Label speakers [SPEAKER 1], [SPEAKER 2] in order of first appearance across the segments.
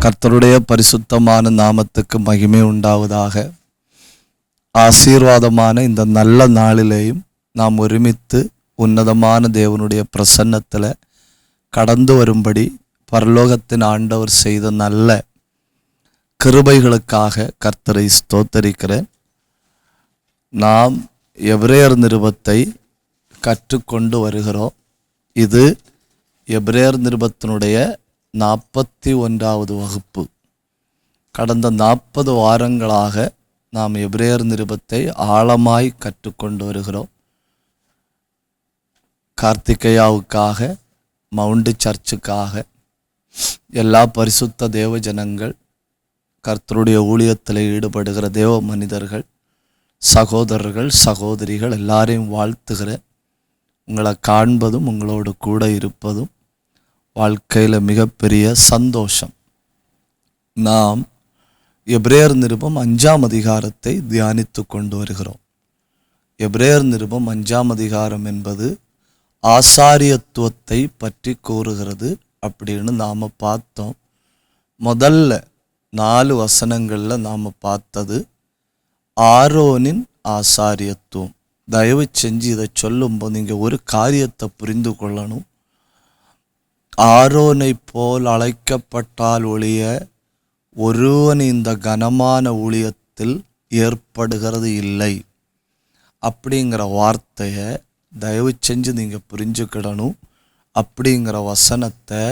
[SPEAKER 1] கர்த்தருடைய பரிசுத்தமான நாமத்துக்கு மகிமை உண்டாவதாக. ஆசீர்வாதமான இந்த நல்ல நாளிலேயும் நாம் ஒருமித்து உன்னதமான தேவனுடைய பிரசன்னத்தில் கடந்து வரும்படி பரலோகத்தின் ஆண்டவர் செய்த நல்ல கிருபைகளுக்காக கர்த்தரை ஸ்தோத்தரிக்கிறேன். நாம் எபிரேயர் நிருபத்தை கற்றுக்கொண்டு வருகிறோம். இது எபிரேயர் நிருபத்தினுடைய 41வது வகுப்பு. கடந்த 40 வாரங்களாக நாம் எபிரேயர் நிருபத்தை ஆழமாய் கற்றுக்கொண்டு வருகிறோம். கார்த்திகையாவுக்காக, மவுண்ட் சர்ச்சுக்காக, எல்லா பரிசுத்த தேவ ஜனங்கள், கர்த்தருடைய ஊழியத்தில் ஈடுபடுகிற தேவ மனிதர்கள், சகோதரர்கள், சகோதரிகள் எல்லாரையும் வாழ்த்துகிறேன். உங்களை காண்பதும் உங்களோடு கூட இருப்பதும் வாழ்க்கையில் மிகப்பெரிய சந்தோஷம். நாம் எபிரேயர் நிருபம் 5ஆம் அதிகாரத்தை தியானித்து கொண்டு வருகிறோம். எபிரேயர் நிருபம் 5ஆம் அதிகாரம் என்பது ஆசாரியத்துவத்தை பற்றி கூறுகிறது அப்படின்னு நாம் பார்த்தோம். முதல்ல 4 வசனங்களில் நாம் பார்த்தது ஆரோனின் ஆசாரியத்துவம். தயவு செஞ்சு இதை சொல்லும்போது நீங்கள் ஒரு காரியத்தை புரிந்து கொள்ளணும். ஆரோனை போல் அழைக்கப்பட்டால் ஒழிய ஒருவன் இந்த கனமான ஊழியத்தில் ஏற்படுகிறது இல்லை அப்படிங்கிற வார்த்தையை தயவு செஞ்சு நீங்கள் புரிஞ்சுக்கிடணும். அப்படிங்கிற வசனத்தை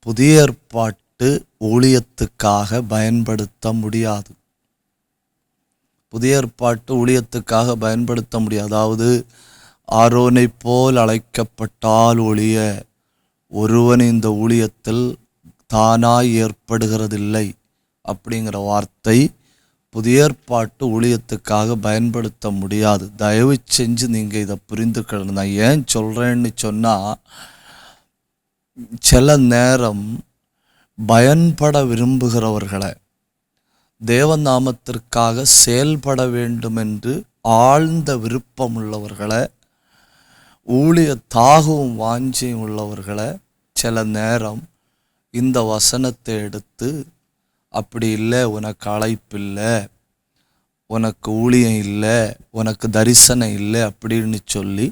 [SPEAKER 1] புதிய ஏற்பாட்டு ஊழியத்துக்காக பயன்படுத்த முடியாது. புதிய ஏற்பாட்டு ஊழியத்துக்காக பயன்படுத்த முடியாது. அதாவது ஆரோனை போல் அழைக்கப்பட்டால் ஒழிய ஒருவன் இந்த ஊழியத்தில் தானாய் ஏற்படுகிறதில்லை அப்படிங்கிற வார்த்தை புதிய ஏற்பாட்டு ஊழியத்துக்காக பயன்படுத்த முடியாது. தயவு செஞ்சு நீங்கள் இதை புரிந்துக்கணும். நான் ஏன் சொல்கிறேன்னு சொன்னால், சில நேரம் பயன்பட விரும்புகிறவர்களை, தேவ நாமத்திற்காக செயல்பட வேண்டும் என்று ஆழ்ந்த விருப்பம் உள்ளவர்களை, ஊழிய தாகவும் வாஞ்சியும் உள்ளவர்களை சில நேரம் இந்த வசனத்தை எடுத்து, அப்படி இல்லை, உனக்கு அழைப்பு இல்லை, உனக்கு ஊழியம் இல்லை, உனக்கு தரிசனம் இல்லை அப்படின்னு சொல்லி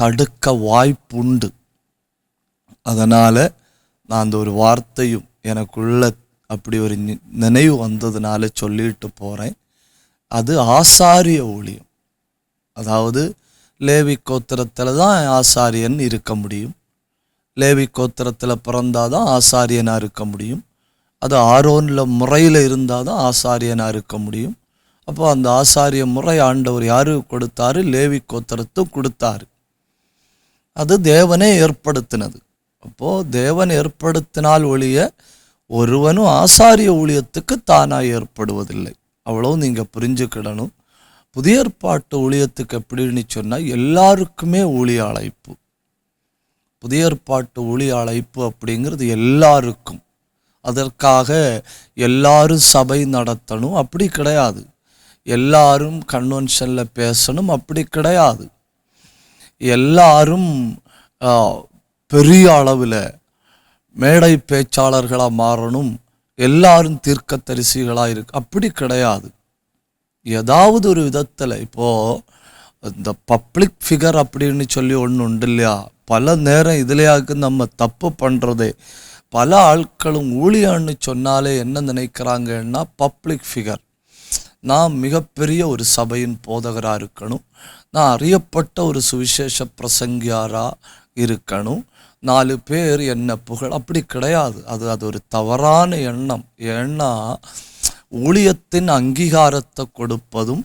[SPEAKER 1] தடுக்க வாய்ப்புண்டு. அதனால் நான் அந்த ஒரு வார்த்தையும் எனக்குள்ள அப்படி ஒரு நினைவு வந்ததுனால சொல்லிட்டு போகிறேன். அது ஆசாரிய ஊழியம். அதாவது லேவி கோத்திரத்தில் தான் ஆசாரியன் இருக்க முடியும். லேவி கோத்திரத்தில் பிறந்தால் தான் ஆசாரியனாக இருக்க முடியும். அது ஆரோனில் முறையில் இருந்தால் தான் ஆசாரியனாக இருக்க முடியும். அப்போ அந்த ஆசாரிய முறை ஆண்டவர் யாருக்கு கொடுத்தாரு? லேவி கோத்திரத்துக்கு கொடுத்தாரு. அது தேவனே ஏற்படுத்தினது. அப்போது தேவன் ஏற்படுத்தினால் ஒழிய ஒருவனும் ஆசாரிய ஊழியத்துக்கு தானாக ஏற்படுவதில்லை. அவ்வளோ நீங்கள் புரிஞ்சுக்கிடணும். புதிய ஏற்பாட்டு ஊழியத்துக்கு எப்படின்னு சொன்னால் எல்லாருக்குமே ஊழிய அழைப்பு. புதிய ஏற்பாட்டு ஊழிய அழைப்பு அப்படிங்கிறது எல்லாருக்கும். அதற்காக எல்லாரும் சபை நடத்தணும் அப்படி கிடையாது. எல்லாரும் கன்வென்ஷனில் பேசணும் அப்படி கிடையாது. எல்லாரும் பெரிய அளவில் மேடை பேச்சாளர்களாக மாறணும், எல்லாரும் தீர்க்கதரிசிகளாக இருக்கு அப்படி கிடையாது. ஏதாவது ஒரு விதத்தில் இப்போது இந்த பப்ளிக் ஃபிகர் அப்படின்னு சொல்லி ஒன்று உண்டு இல்லையா? பல நேரம் இதுலையாக்கு நம்ம தப்பு பண்ணுறதே. பல ஆட்களும் ஊழியன்னு சொன்னாலே என்ன நினைக்கிறாங்கன்னா, பப்ளிக் ஃபிகர், நான் மிகப்பெரிய ஒரு சபையின் போதகராக இருக்கணும், நான் அறியப்பட்ட ஒரு சுவிசேஷ பிரசங்கியாராக இருக்கணும், 4 பேர் என்ன புகழ். அப்படி கிடையாது. அது ஒரு தவறான எண்ணம். ஏன்னா ஊழியத்தின் அங்கீகாரத்தை கொடுப்பதும்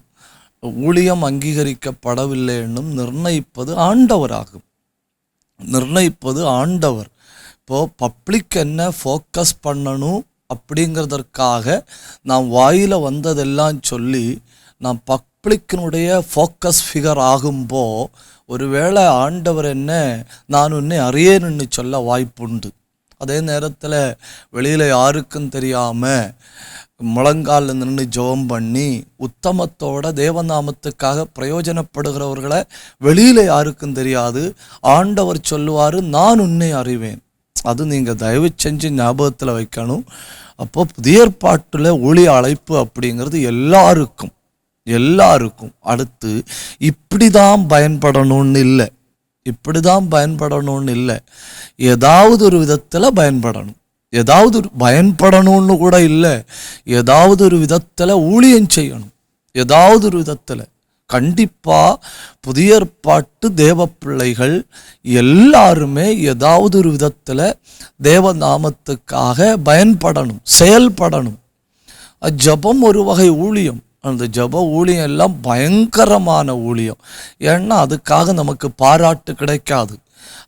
[SPEAKER 1] ஊழியம் அங்கீகரிக்கப்படவில்லை என்னும் நிர்ணயிப்பது ஆண்டவராகும். நிர்ணயிப்பது ஆண்டவர். இப்போது பப்ளிக் என்ன ஃபோக்கஸ் பண்ணணும் அப்படிங்கிறதற்காக நான் வாயில் வந்ததெல்லாம் சொல்லி நான் பப்ளிக்கினுடைய ஃபோக்கஸ் ஃபிகர் ஆகும்போ ஒருவேளை ஆண்டவர் என்ன நான் உன்னை அறியேன்னு சொல்ல வாய்ப்புண்டு. அதே நேரத்தில் வெளியில் யாருக்கும் தெரியாமல் முழங்காலில் நின்று ஜெபம் பண்ணி உத்தமத்தோட தேவநாமத்துக்காக பிரயோஜனப்படுகிறவர்களை வெளியில் யாருக்கும் தெரியாது. ஆண்டவர் சொல்லுவார், நான் உன்னை அறிவேன். அது நீங்கள் தயவு செஞ்சு ஞாபகத்தில் வைக்கணும். அப்போது புதிய ஏற்பாட்டில் ஊழிய அழைப்பு அப்படிங்கிறது எல்லாருக்கும். அடுத்து இப்படி தான் பயன்படணும்னு இல்லை, ஏதாவது ஒரு விதத்தில் பயன்படணும். ஏதாவது ஒரு பயன்படணும்னு கூட இல்லை, ஏதாவது ஒரு விதத்தில் ஊழியம் செய்யணும். ஏதாவது ஒரு விதத்தில் கண்டிப்பாக புதிய ஏற்பாட்டு தேவ பிள்ளைகள் எல்லாருமே ஏதாவது ஒரு விதத்தில் தேவ நாமத்துக்காக பயன்படணும், செயல்படணும். ஜபம் ஒரு வகை ஊழியம். அந்த ஜப ஊழியம் எல்லாம் பயங்கரமான ஊழியம். ஏன்னா அதுக்காக நமக்கு பாராட்டு கிடைக்காது.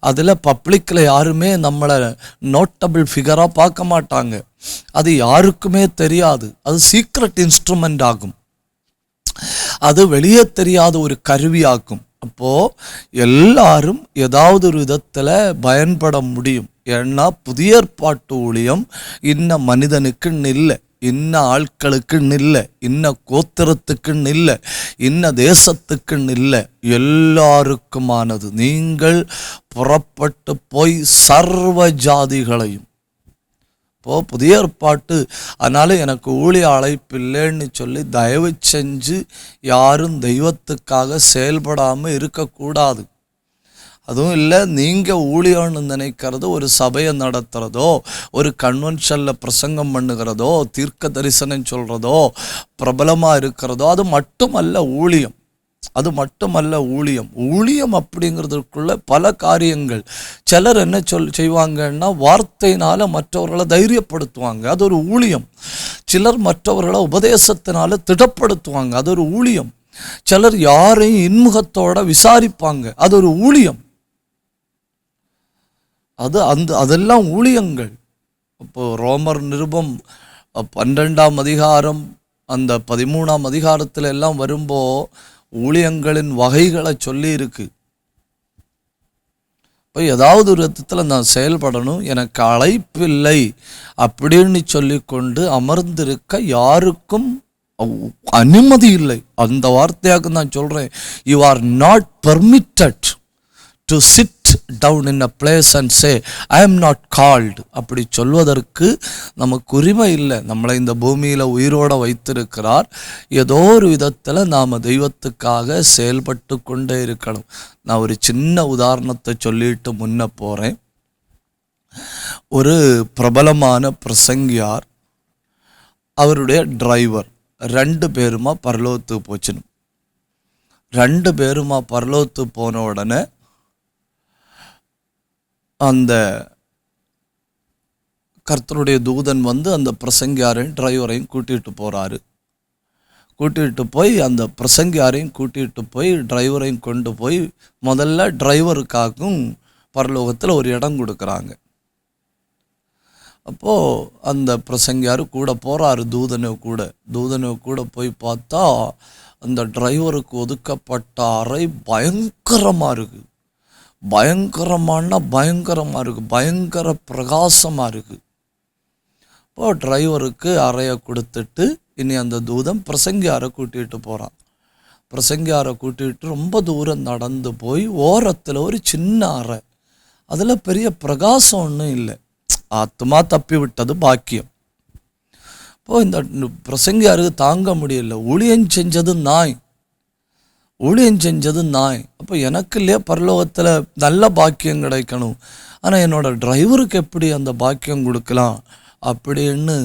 [SPEAKER 1] அதில் பப்ளிக்கில் யாருமே நம்மளை நோட்டபிள் ஃபிகராக பார்க்க மாட்டாங்க. அது யாருக்குமே தெரியாது. அது சீக்ரெட் இன்ஸ்ட்ருமெண்ட் ஆகும். அது வெளியே தெரியாத ஒரு கருவியாக்கும். அப்போது எல்லாரும் ஏதாவது ஒரு விதத்தில் பயன்பட முடியும். ஏன்னா புதிய ஏற்பாட்டு ஊழியம் இன்ன மனிதனுக்குன்னு இல்லை, இன்ன ஆட்களுக்குன்னு இல்லை, இன்ன கோத்திரத்துக்குன்னு இல்லை, இன்ன தேசத்துக்குன்னு இல்லை, எல்லாருக்குமானது. நீங்கள் புறப்பட்டு போய் சர்வ ஜாதிகளையும். இப்போது புதிய ஏற்பாட்டு, அதனால் எனக்கு ஊழிய அழைப்பு இல்லைன்னு சொல்லி தயவு செஞ்சு யாரும் தெய்வத்துக்காக செயல்படாமல் இருக்கக்கூடாது. அதுவும் இல்லை, நீங்கள் ஊழியம்னு நினைக்கிறது ஒரு சபையை நடத்துகிறதோ, ஒரு கன்வென்ஷனில் பிரசங்கம் பண்ணுகிறதோ, தீர்க்க தரிசனம் சொல்கிறதோ, பிரபலமாக இருக்கிறதோ, அது மட்டுமல்ல ஊழியம். ஊழியம் அப்படிங்கிறதுக்குள்ள பல காரியங்கள். சிலர் என்ன செய்வாங்கன்னா வார்த்தையினால மற்றவர்களை தைரியப்படுத்துவாங்க, அது ஒரு ஊழியம். சிலர் மற்றவர்களை உபதேசத்தினால திடப்படுத்துவாங்க, அது ஒரு ஊழியம். சிலர் யாரையும் இன்முகத்தோட விசாரிப்பாங்க, அது ஒரு ஊழியம். அதெல்லாம் ஊழியங்கள். இப்போ ரோமர் நிருபம் 12ஆம் அதிகாரம் அந்த 13ஆம் அதிகாரத்தில் எல்லாம் வரும்போ ஊழியங்களின் வகைகளை சொல்லி இருக்கு. இப்போ ஏதாவது ஒரு விதத்தில் நான் செயல்படணும், எனக்கு அழைப்பில்லை அப்படின்னு சொல்லி கொண்டு அமர்ந்திருக்க யாருக்கும் அனுமதி இல்லை. அந்த வார்த்தையாக நான் சொல்கிறேன், you are not permitted to sit down in a place and say I am not called. அப்படி சொல்வதற்கு நமக்கு உரிமை இல்லை. நம்மளை இந்த பூமியில் உயிரோடு வைத்திருக்கிறார். ஏதோ ஒரு விதத்தில் நாம் தெய்வத்துக்காக செயல்பட்டு கொண்டே இருக்கணும். நான் ஒரு சின்ன உதாரணத்தை சொல்லிட்டு முன்ன போகிறேன். ஒரு பிரபலமான பிரசங்கியார், அவருடைய டிரைவர் 2 பேருமா பரலோகத்துக்கு போச்சுன்னு. 2 பேருமா பரலோகத்துக்கு போன உடனே அந்த கர்த்தருடைய தூதன் வந்து அந்த பிரசங்கியாரையும் டிரைவரையும் கூட்டிகிட்டு போகிறாரு. கூட்டிகிட்டு போய் அந்த பிரசங்கியாரையும் கூட்டிகிட்டு போய் டிரைவரையும் கொண்டு போய் முதல்ல டிரைவருக்காகவும் பரலோகத்தில் ஒரு இடம் கொடுக்குறாங்க. அப்போது அந்த பிரசங்கியார் கூட போகிறாரு, தூதனை கூட போய் பார்த்தா அந்த டிரைவருக்கு ஒதுக்கப்பட்ட அறை பயங்கரமாக இருக்குது. பயங்கர பிரகாசமாக இருக்குது. இப்போ டிரைவருக்கு அறையை கொடுத்துட்டு இனி அந்த தூதன் பிரசங்கியாரை கூட்டிகிட்டு போகிறான். பிரசங்கியாரை கூட்டிகிட்டு ரொம்ப தூரம் நடந்து போய் ஓரத்தில் ஒரு சின்ன அறை, அதில் பெரிய பிரகாசம் ஒன்றும் இல்லை. ஆத்மா தப்பி விட்டது பாக்கியம். இப்போ இந்த பிரசங்கியாருக்கு தாங்க முடியல. ஊழியம் செஞ்சது நாய். அப்போ எனக்கு இல்லையா பரலோகத்தில் நல்ல பாக்கியம் கிடைக்கணும், ஆனால் என்னோட டிரைவருக்கு எப்படி அந்த பாக்கியம் கொடுக்கலாம் அப்படின்னு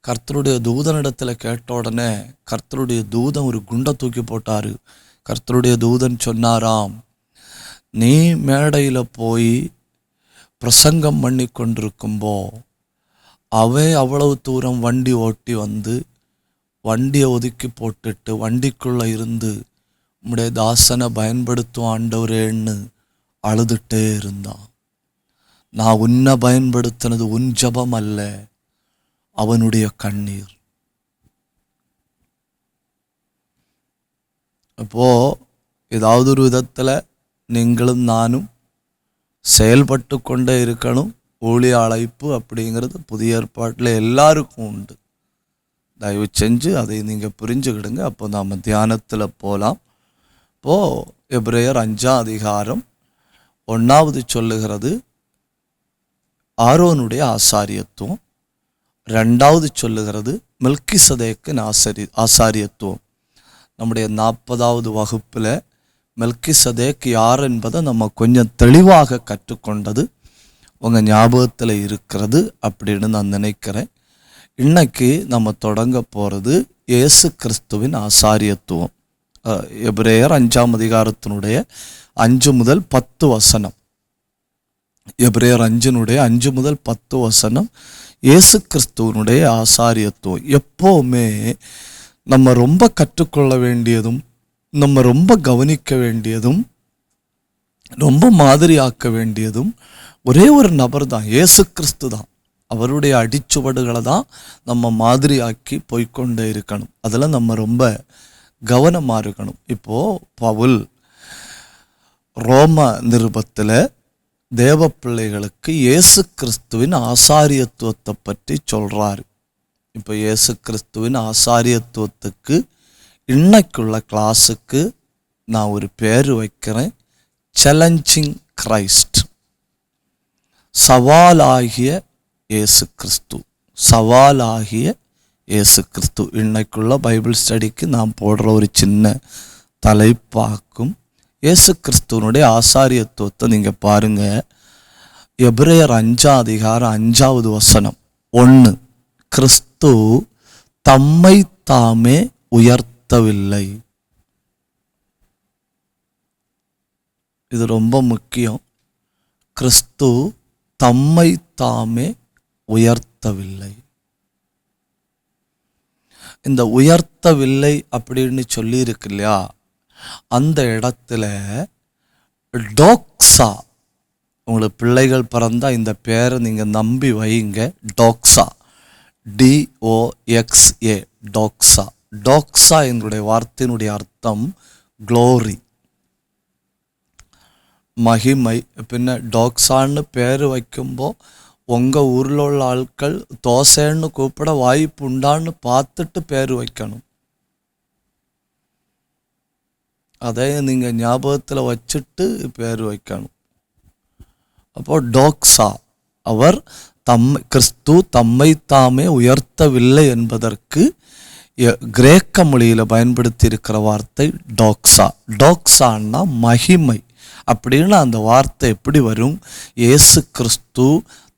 [SPEAKER 1] கர்த்தருடைய தூதனிடத்தில் கேட்ட உடனே கர்த்தருடைய தூதன் ஒரு குண்டை தூக்கி போட்டார். கர்த்தருடைய தூதன் சொன்னாராம், நீ மேடையில் போய் பிரசங்கம் பண்ணி கொண்டிருக்கும்போ அவன் அவ்வளவு தூரம் வண்டி ஓட்டி வந்து வண்டியை ஒதுக்கி போட்டுட்டு வண்டிக்குள்ளே இருந்து உம்முடைய தாசனை பயன்படுத்தும் ஆண்டவரேன்னு அழுதுகிட்டே இருந்தான். நான் உன்னை பயன்படுத்தினது உன் ஜபம் அல்ல, அவனுடைய கண்ணீர். அப்போது ஏதாவது ஒரு விதத்தில் நீங்களும் நானும் செயல்பட்டு கொண்டே இருக்கணும். ஊழிய அழைப்பு அப்படிங்கிறது புதிய ஏற்பாட்டில் எல்லாருக்கும் உண்டு. தயவு செஞ்சு அதை நீங்கள் புரிஞ்சுக்கிடுங்க. அப்போ நாம் தியானத்தில் போகலாம். இப்போது எபிரேயர் 5ஆம் அதிகாரம் 1வது சொல்லுகிறது, ஆரோனுடைய ஆசாரியத்துவம். ரெண்டாவது சொல்லுகிறது மெல்கிசதேக்கின் ஆசாரியத்துவம். நம்முடைய 40வது வகுப்பில் மெல்கிசதேக் யார் என்பதை நம்ம கொஞ்சம் தெளிவாக கற்றுக்கொண்டது உங்கள் ஞாபகத்தில் இருக்கிறது அப்படின்னு நான் நினைக்கிறேன். இன்னைக்கு நம்ம தொடங்க போகிறது இயேசு கிறிஸ்துவின் ஆசாரியத்துவம். எபிரேயர் 5ஆம் அதிகாரத்தினுடைய 5 முதல் 10 வசனம். எபிரேயர் 5 முதல் 10 வசனம் இயேசு கிறிஸ்துவனுடைய ஆசாரியத்துவம். எப்போவுமே நம்ம ரொம்ப கற்றுக்கொள்ள வேண்டியதும், நம்ம ரொம்ப கவனிக்க வேண்டியதும், ரொம்ப மாதிரியாக்க வேண்டியதும் ஒரே ஒரு நபர் தான், இயேசு கிறிஸ்து தான். அவருடைய அடிச்சுவடுகளை தான் நம்ம மாதிரியாக்கி போய்கொண்டே இருக்கணும். அதில் நம்ம ரொம்ப கவனமாக இருக்கணும். இப்போது பவுல் ரோம நிருபத்தில் தேவ பிள்ளைகளுக்கு இயேசு கிறிஸ்துவின் ஆசாரியத்துவத்தை பற்றி சொல்கிறார். இப்போ இயேசு கிறிஸ்துவின் ஆசாரியத்துவத்துக்கு இன்னைக்குள்ள கிளாஸுக்கு நான் ஒரு பேர் வைக்கிறேன், சேலஞ்சிங் கிரைஸ்ட். சவாலாகிய இயேசு கிறிஸ்து. சவாலாகிய இயேசு கிறிஸ்து இன்னைக்குள்ள பைபிள் ஸ்டடிக்கு நான் போடுற ஒரு சின்ன தலைப்பாக்கும். இயேசு கிறிஸ்துவனுடைய ஆசாரியத்துவத்தை நீங்கள் பாருங்கள். எபிரேயர் 5ஆம் அதிகாரம் 5வது வசனம் 1. கிறிஸ்து தம்மை தாமே உயர்த்தவில்லை. இது ரொம்ப முக்கியம். கிறிஸ்து தம்மை தாமே உயர்த்தவில்லை. இந்த உயர்த்தவில்லை அப்படின்னு சொல்லி இருக்கு இல்லையா, அந்த இடத்துல டோக்ஸா, உங்களுக்கு பிள்ளைகள் பிறந்தா இந்த பேரை நீங்கள் நம்பி வைங்க, டோக்ஸா, DOXA, டோக்ஸா. டோக்ஸா எங்களுடைய வார்த்தையினுடைய அர்த்தம் க்ளோரி, மகிமை. பின்ன டோக்ஸான்னு பேர் வைக்கும்போது உங்கள் ஊரில் உள்ள ஆட்கள் தோசைன்னு கூப்பிட வாய்ப்பு உண்டான்னு பார்த்துட்டு பேர் வைக்கணும். அதை நீங்கள் ஞாபகத்தில் வச்சுட்டு பேர் வைக்கணும். அப்போ டோக்ஸா, அவர் கிறிஸ்து தம்மை தாமே உயர்த்தவில்லை என்பதற்கு கிரேக்க மொழியில் பயன்படுத்தி இருக்கிற வார்த்தை டோக்ஸா. டோக்ஸான்னா மகிமை அப்படின்னு அந்த வார்த்தை எப்படி வரும்? இயேசு கிறிஸ்து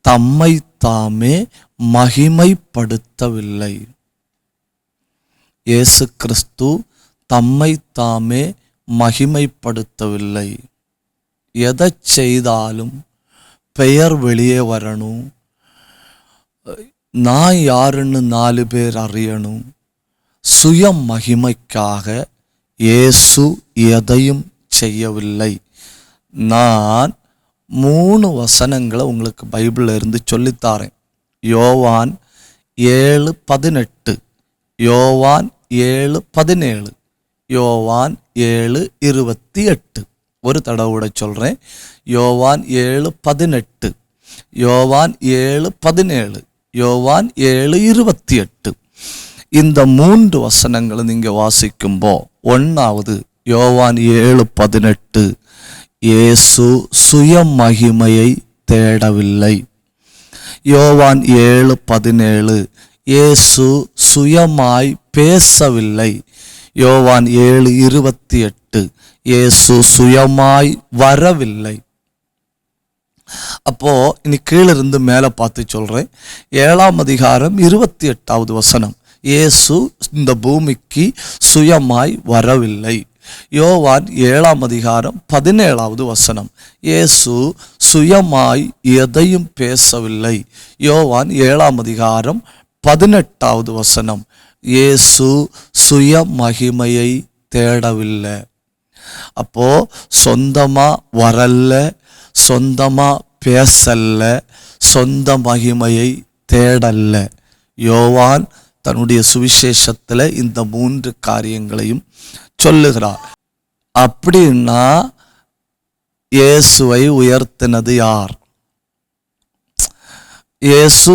[SPEAKER 1] தம்மை தாமே மகிமைப்படுத்தவில்லை. இயேசு கிறிஸ்து தம்மை தாமே மகிமைப்படுத்தவில்லை. எதை செய்தாலும் பெயர் வெளியே வரணும், நான் யாருன்னு 4 பேர் அறியணும். சுய மகிமைக்காக இயேசு எதையும் செய்யவில்லை. நான் 3 வசனங்களை உங்களுக்கு பைபிளில் இருந்து சொல்லித்தாரேன். யோவான் 7:18, யோவான் 7:17, யோவான் 7:28. ஒரு தடவை சொல்கிறேன். யோவான் 7:18, யோவான் 7:17, யோவான் 7:28. இந்த 3 வசனங்களை நீங்கள் வாசிக்கும்போ, 1வது யோவான் 7:18, இயேசு சுய மகிமையை தேடவில்லை. யோவான் 7:17, இயேசு சுயமாய் பேசவில்லை. யோவான் 7:28, இயேசு சுயமாய் வரவில்லை. அப்போ இனி கீழிருந்து மேலே பார்த்து சொல்றேன். 7ஆம் அதிகாரம் 28வது வசனம், இயேசு இந்த பூமிக்கு சுயமாய் வரவில்லை. யோவான் 7ஆம் அதிகாரம் 17வது வசனம், இயேசு சுயமாய் எதையும் பேசவில்லை. யோவான் 7ஆம் அதிகாரம் 18வது வசனம், இயேசு சுய மகிமையை தேடவில்லை. அப்போ சொந்தமா வரல, சொந்தமா பேசல்ல, சொந்த மகிமையை தேடல்ல. யோவான் தன்னுடைய சுவிசேஷத்தில் இந்த 3 காரியங்களையும் சொல்லுகிறார். அப்படின்னா இயேசுவை உயர்த்தினது யார்? இயேசு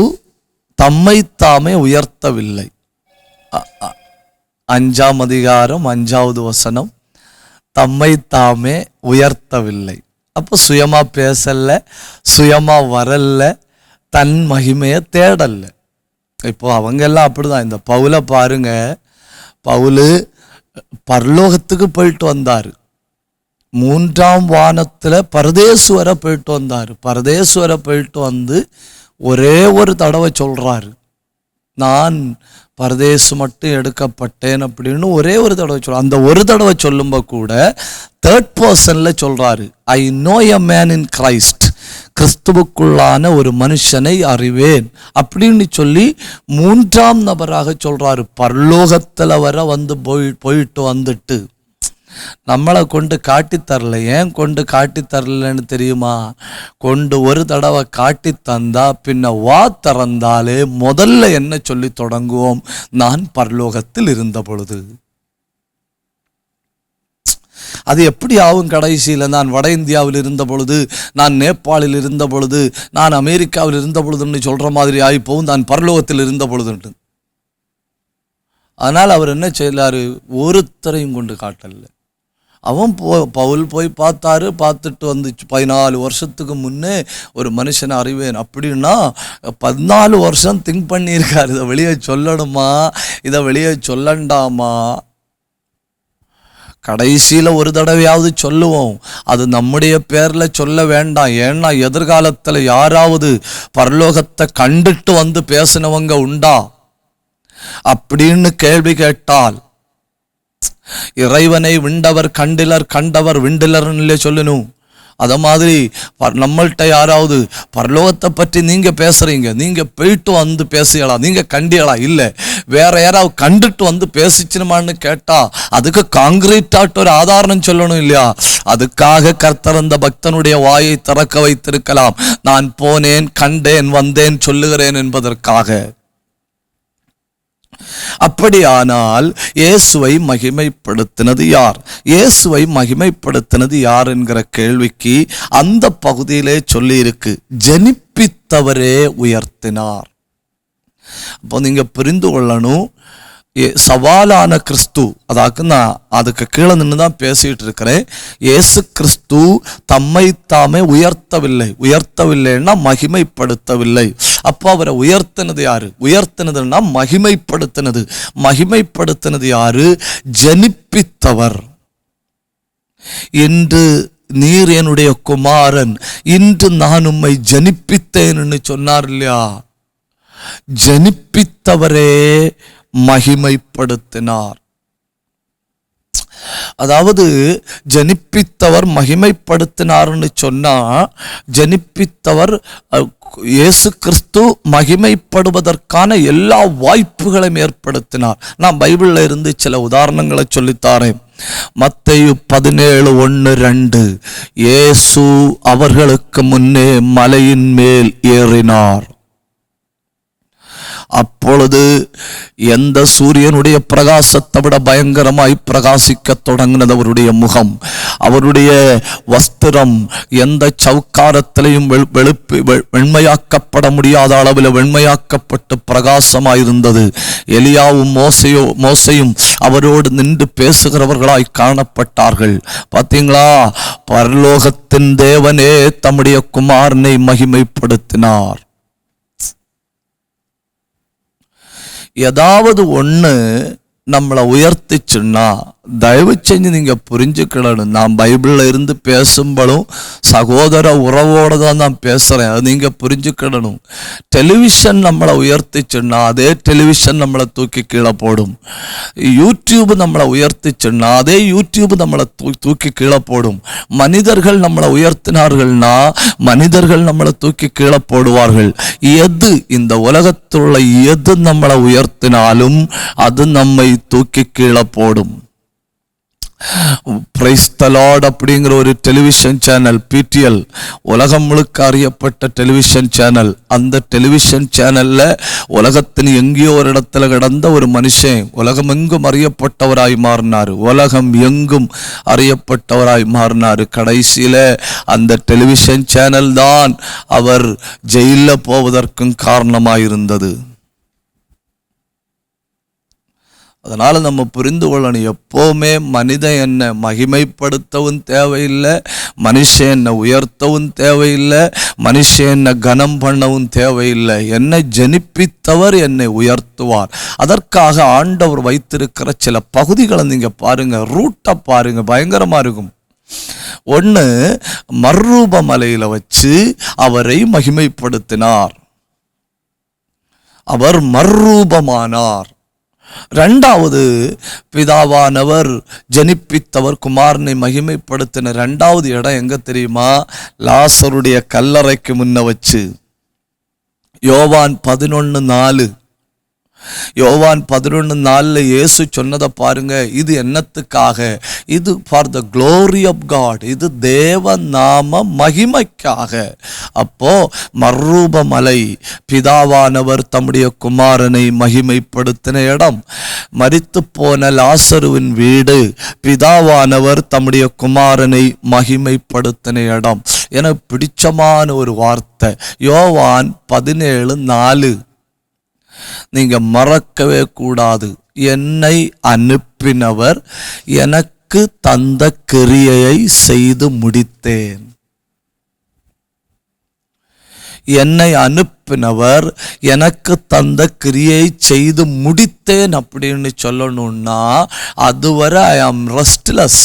[SPEAKER 1] தம்மை தாமே உயர்த்தவில்லை. 5ஆம் அதிகாரம் 5வது வசனம், தம்மை தாமே உயர்த்தவில்லை. அப்போ சுயமா பேசல, சுயமா வரல, தன் மகிமையை தேடல. இப்போ அவங்க எல்லாம் அப்படிதான். இந்த பவுலை பாருங்க, பவுலு பரலோகத்துக்கு போயிட்டு வந்தார், 3ஆம் வானத்துல பரதேசு வரை போயிட்டு வந்தார். பரதேசு வரை போயிட்டு வந்து ஒரே ஒரு தடவை சொல்றாரு, நான் பரதேசு மட்டும் எடுக்கப்பட்டேன் அப்படின்னு ஒரே ஒரு தடவை சொல்ற. அந்த ஒரு தடவை சொல்லும்போது கூட 3rd பர்சன்ல சொல்றாரு, I know a man in Christ, கிறிஸ்துவுக்குள்ளான ஒரு மனுஷனை அறிவேன் அப்படின்னு சொல்லி 3ஆம் நபராக சொல்றாரு. பரலோகத்துல வர வந்து போயிட்டு வந்துட்டு நம்மளை கொண்டு காட்டி தரல. ஏன் கொண்டு காட்டி தரலன்னு தெரியுமா? கொண்டு ஒரு தடவை காட்டி தந்தா பின்ன வா திறந்தாலே முதல்ல என்ன சொல்லி தொடங்குவோம்? நான் பரலோகத்தில் இருந்த பொழுது. அது எப்படி ஆகும் கடைசியில்? நான் வட இந்தியாவில் இருந்த பொழுது, நான் நேபாளில் இருந்த பொழுது, நான் அமெரிக்காவில் இருந்த பொழுதுன்னு சொல்ற மாதிரி ஆகிப்போவும், நான் பரலோகத்தில் இருந்த பொழுதுன்ட்டு. அதனால் அவர் என்ன செய்யலாரு? ஒருத்தரையும் கொண்டு காட்டல. அவன் பவுல் போய் பார்த்தாரு, பார்த்துட்டு வந்துச்சு. 14 வருஷத்துக்கு முன்னே ஒரு மனுஷனை அறிவேன் அப்படின்னா 14 வருஷம் திங்க் பண்ணியிருக்காரு. இதை வெளியே சொல்லணுமா, இதை வெளியே சொல்லண்டாமா? கடைசியில் ஒரு தடவையாவது சொல்லுவோம். அது நம்முடைய பேரில் சொல்ல வேண்டாம். ஏன்னா எதிர்காலத்தில் யாராவது பரலோகத்தை கண்டுட்டு வந்து பேசினவங்க உண்டா அப்படின்னு கேள்வி கேட்டால், இறைவனை விண்டவர் கண்டிலர், கண்டவர் விண்டிலர்னு சொல்லணும். அத மாதிரி நம்மள்கிட்ட யாராவது பரலோகத்தை பற்றி நீங்க பேசுறீங்க, நீங்க போயிட்டு வந்து பேசியலா, நீங்க கண்டியலா? இல்லை, வேற யாராவது கண்டுட்டு வந்து பேசிச்சுமான்னு கேட்டா அதுக்கு காங்கிரீட்டாட்டு ஒரு ஆதாரம் சொல்லணும் இல்லையா? அதுக்காக கர்த்தர் அந்த பக்தனுடைய வாயை திறக்க வைத்திருக்கலாம். நான் போனேன், கண்டேன், வந்தேன், சொல்லுகிறேன் என்பதற்காக. அப்படியானால் இயேசுவை மகிமைப்படுத்தினது யார்? இயேசுவை மகிமைப்படுத்தினது யார் என்கிற கேள்விக்கு அந்த பகுதியிலே சொல்லி இருக்கு, ஜனிப்பித்தவரே உயர்த்தினார். அப்போ நீங்க புரிந்து கொள்ளணும், சவாலான கிறிஸ்து, அதாவது நான் அதுக்கு கீழே நின்று தான் பேசிட்டு இருக்கிறேன். இயேசு கிறிஸ்து தம்மை தாமே உயர்த்தவில்லைன்னா மகிமைப்படுத்தவில்லை. அப்போ அவரை உயர்த்தினது யாரு? உயர்த்தினதுன்னா மகிமைப்படுத்தினது யாரு? ஜனிப்பித்தவர். இன்று நீர் என்னுடைய குமாரன், இன்று நான் உம்மை ஜனிப்பித்தேன்னு சொன்னார் இல்லையா? ஜனிப்பித்தவரே மகிமைப்படுத்தினார். அதாவது ஜனிப்பித்தவர் மகிமைப்படுத்தினார்னு சொன்னா, ஜனிப்பித்தவர் இயேசு கிறிஸ்து மகிமைப்படுவதற்கான எல்லா வாய்ப்புகளையும் ஏற்படுத்தினார். நான் பைபிள்ல இருந்து சில உதாரணங்களை சொல்லித்தாரேன். மத்தேயு 17:1-2, இயேசு அவர்களுக்கு முன்னே மலையின் மேல் ஏறினார். அப்பொழுது எந்த சூரியனுடைய பிரகாசத்தை விட பயங்கரமாய் பிரகாசிக்க தொடங்கினது அவருடைய முகம். அவருடைய வஸ்திரம் எந்த சவுக்காரத்திலையும் வெண்மையாக்கப்பட முடியாத அளவில் வெண்மையாக்கப்பட்டு பிரகாசமாயிருந்தது. எலியாவும் மோசையும் அவரோடு நின்று பேசுகிறவர்களாய் காணப்பட்டார்கள். பார்த்தீங்களா? பரலோகத்தின் தேவனே தம்முடைய குமாரனை மகிமைப்படுத்தினார். ஏதாவது ஒன்று நம்மளை உயர்த்திச்சுன்னா தயவு செஞ்சு நீங்க புரிஞ்சுக்கிடணும். நான் பைபிள்ல இருந்து பேசும்போதும் சகோதர உறவோடு தான் நான் பேசுறேன், அது நீங்க புரிஞ்சுக்கிடணும். டெலிவிஷன் நம்மளை உயர்த்திச்சுன்னா அதே டெலிவிஷன் நம்மளை தூக்கி கீழே போடும். யூடியூப் நம்மளை உயர்த்திச்சுன்னா அதே யூடியூப் நம்மளை தூக்கி கீழே போடும். மனிதர்கள் நம்மளை உயர்த்தினார்கள்னா மனிதர்கள் நம்மளை தூக்கி கீழே போடுவார்கள். எது இந்த உலகத்தில் உள்ள எது நம்மளை உயர்த்தினாலும் அது நம்மை தூக்கி கீழே போடும். பிரைஸ் தி லார்ட் அப்படிங்கிற ஒரு டெலிவிஷன் சேனல், PTL, உலகம் முழுக்க அறியப்பட்ட டெலிவிஷன் சேனல். அந்த டெலிவிஷன் சேனல்ல உலகத்தின் எங்கேயோ ஒரு இடத்துல கிடந்த ஒரு மனுஷன் உலகம் எங்கும் அறியப்பட்டவராய் மாறினார். உலகம் எங்கும் அறியப்பட்டவராய் மாறினார். கடைசியில அந்த டெலிவிஷன் சேனல் தான் அவர் ஜெயிலில் போவதற்கும் காரணமாயிருந்தது. அதனால நம்ம புரிந்து கொள்ளணும், எப்போவுமே மனிதன் என்னை மகிமைப்படுத்தவும் தேவையில்லை, மனுஷன் என்னை உயர்த்தவும் தேவையில்லை, மனுஷன் என்னை கனம் பண்ணவும் தேவையில்லை. என்னை ஜனிப்பித்தவர் என்னை உயர்த்துவார். அதற்காக ஆண்டவர் வைத்திருக்கிற சில பகுதிகளை நீங்க பாருங்க, ரூட்டை பாருங்க, பயங்கரமா இருக்கும். ஒன்று, மறுரூப மலையில வச்சு அவரை மகிமைப்படுத்தினார், அவர் மறுரூபமானார். இரண்டாவது, பிதாவானவர் ஜனிப்பித்தவர் குமாரனை மகிமைப்படுத்தின இரண்டாவது இடம் எங்க தெரியுமா? லாசருடைய கல்லறைக்கு முன்ன வச்சு. யோவான் 11:4. யோவான் 11:4 இயேசு சொன்னதை பாருங்க. இது என்னத்துக்காக? இது for the glory of God, இது தேவ நாம மகிமைக்காக. அப்போ மறுரூப மலை பிதாவானவர் தம்முடைய குமாரனை மகிமைப்படுத்தின இடம். மரித்து போன லாசருவின் வீடு பிதாவானவர் தம்முடைய குமாரனை மகிமைப்படுத்தின இடம். என பிடிச்சமான ஒரு வார்த்தை யோவான் 17:4. நீங்க மறக்கவே கூடாது. என்னை அனுப்பினவர் எனக்கு தந்த கிரியையை செய்து முடித்தேன். என்னை அனுப்பினவர் எனக்கு தந்த கிரியை செய்து முடித்தேன் அப்படின்னு சொல்லணும்னா, அதுவரை ஐ ஆம் ரெஸ்ட்லெஸ்,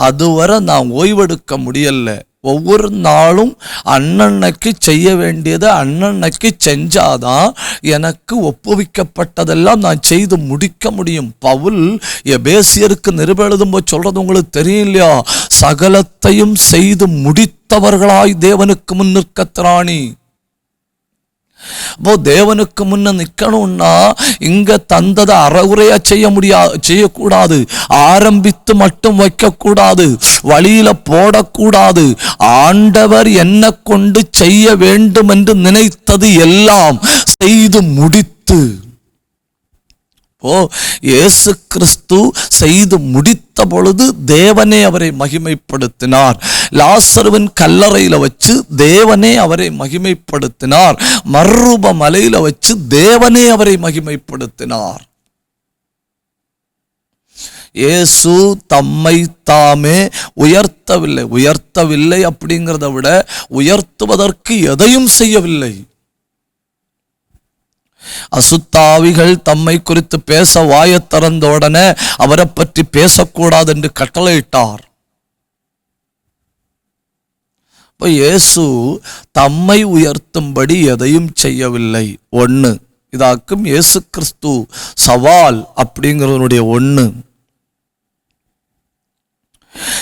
[SPEAKER 1] அதுவரை நான் ஓய்வெடுக்க முடியல. ஒவ்வொரு நாளும் அன்னன்னைக்கு செய்ய வேண்டியதை அன்னன்னைக்கு செஞ்சாதான் எனக்கு ஒப்புவிக்கப்பட்டதெல்லாம் நான் செய்து முடிக்க முடியும். பவுல் எபேசியருக்கு நிருபம் எழுதும்போது சொல்றது உங்களுக்கு தெரியும் இல்லையா? சகலத்தையும் செய்து முடித்தவர்களாய் தேவனுக்கு முன் நிற்க திராணி. அப்போ தேவனுக்கு முன்ன நிக்கணும்னா இங்க தந்ததை அறகுறையா செய்யக்கூடாது, ஆரம்பித்து மட்டும் வைக்க கூடாது, வழியில போடக்கூடாது. ஆண்டவர் என்ன கொண்டு செய்ய வேண்டும் என்று நினைத்தது எல்லாம் செய்து முடித்து, இயேசு கிறிஸ்து செய்து முடித்த பொழுது தேவனே அவரை மகிமைப்படுத்தினார். லாசருவின் கல்லறையில வச்சு தேவனே அவரை மகிமைப்படுத்தினார். மறுரூப மலையில வச்சு தேவனே அவரை மகிமைப்படுத்தினார். இயேசு தம்மை தாமே உயர்த்தவில்லை அப்படிங்கிறத விட உயர்த்துவதற்கு எதையும் செய்யவில்லை. அசுத்தாவிகள் தம்மை குறித்து பேச வாயை திறந்த உடனே அவரை பற்றி பேசக்கூடாது என்று கட்டளையிட்டார். இயேசு தம்மை உயர்த்தும்படி எதையும் செய்யவில்லை. ஒண்ணு, இதாக்கும் இயேசு கிறிஸ்து சவால் அப்படிங்கிறவனுடைய ஒண்ணு.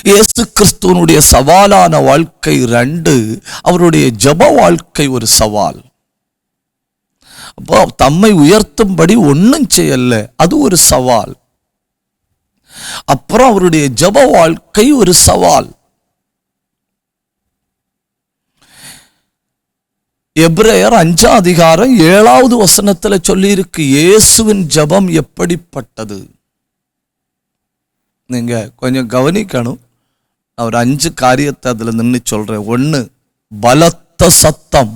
[SPEAKER 1] இயேசு கிறிஸ்துவனுடைய சவாலான வாழ்க்கை 2, அவருடைய ஜெப வாழ்க்கை ஒரு சவால். அப்போ தம்மை உயர்த்தும்படி ஒன்றும் செய்யல, அது ஒரு சவால். அப்புறம் அவருடைய ஜெப வாழ்க்கை ஒரு சவால். எபிரேயர் 5:7 சொல்லி இருக்கு, இயேசுவின் ஜெபம் எப்படிப்பட்டது. நீங்க கொஞ்சம் கவனிக்கணும். நான் ஒரு 5 காரியத்தை அதுல நின்று சொல்றேன். 1, பலத்த சத்தம்.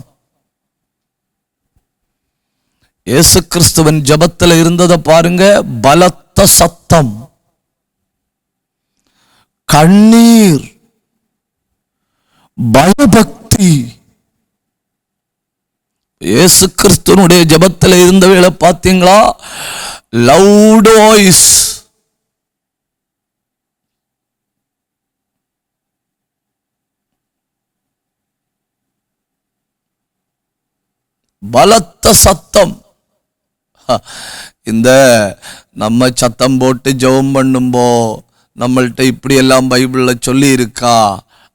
[SPEAKER 1] இயேசு கிறிஸ்துவின் ஜெபத்தில் இருந்ததை பாருங்க, பலத்த சத்தம், கண்ணீர், பயபக்தி. இயேசு கிறிஸ்துவனுடைய ஜெபத்தில் இருந்தவைகளை பார்த்தீங்களா? லவுட் வாய்ஸ், பலத்த சத்தம். இந்த நம்ம சத்தம் போட்டு ஜெபம் பண்ணும்போ நம்மள்கிட்ட இப்படி எல்லாம் பைபிள்ல சொல்லி இருக்கா